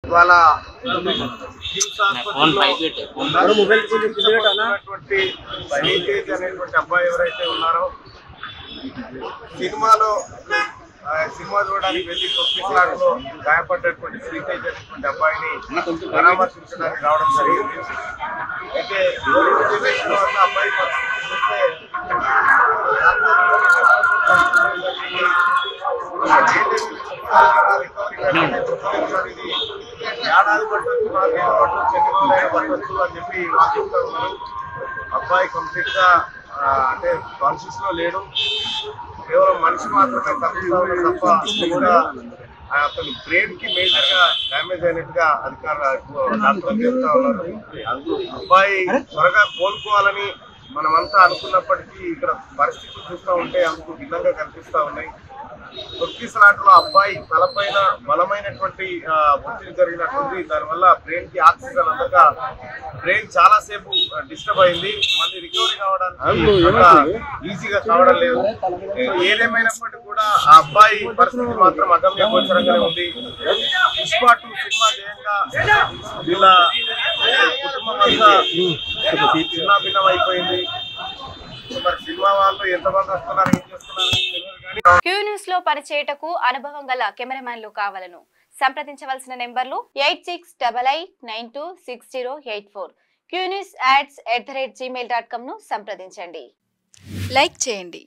ఇవాళ అనేటువంటి అబ్బాయి ఎవరైతే ఉన్నారో సినిమా చూడడానికి వెళ్ళి తొక్కిసలాటలో గాయపడ్డటువంటి శ్రీతేజ్ అనేటువంటి అబ్బాయిని పరామర్శించడానికి రావడం జరిగింది. అయితే అబ్బాయి ఏడాది పట్టొచ్చు, 4 ఏళ్ళు పట్టొచ్చు, ఎన్ని రోజులైనా పట్టొచ్చు అని చెప్పి చెప్తా ఉన్నారు. అబ్బాయి కంప్లీట్ గా అంటే కాన్షియస్ లో లేడు, కేవలం మనిషి మాత్రమే తప్పిస్తా ఉన్నారు తప్ప కూడా అతను బ్రెయిన్ కి మేజర్ గా డ్యామేజ్ అయినట్టుగా డాక్టర్లు చెప్తా ఉన్నారు. అబ్బాయి త్వరగా కోలుకోవాలని మనమంతా అనుకున్నప్పటికీ ఇక్కడ పరిస్థితులు చూస్తూ ఉంటే అందుకు భిన్నంగా కనిపిస్తా ఉన్నాయి. తొక్కిసలాటలో అబ్బాయి తలపైన బలమైనటువంటి ఒత్తిడి జరిగినటువంటి దానివల్ల బ్రెయిన్ కి ఆక్సిజన్ అందక బ్రెయిన్ చాలా సేపు డిస్టర్బ్ అయింది. మళ్ళీ రికవరీ కావడానికి ఈజీగా కావడం లేదు. ఏదేమైనప్పటికీ కూడా ఆ అబ్బాయి పరిస్థితి మాత్రం అగమ్య గోచరంగానే ఉంది. పుష్ప 2 సినిమా జయంగా వీళ్ళ కుటుంబం అంతా చిన్నాభిన్నం అయిపోయింది. మరి సినిమా వాళ్ళు ఎంతమంది వస్తున్నారు, ఏం చేస్తున్నారు క్యూ న్యూస్ లో పనిచేయటకు అనుభవం గల కెమెరామ్యాన్లు కావాలను సంప్రదించవలసిన నెంబర్లు 8688926084. qnewsads@gmail.com ను సంప్రదించండి. లైక్ చేయండి.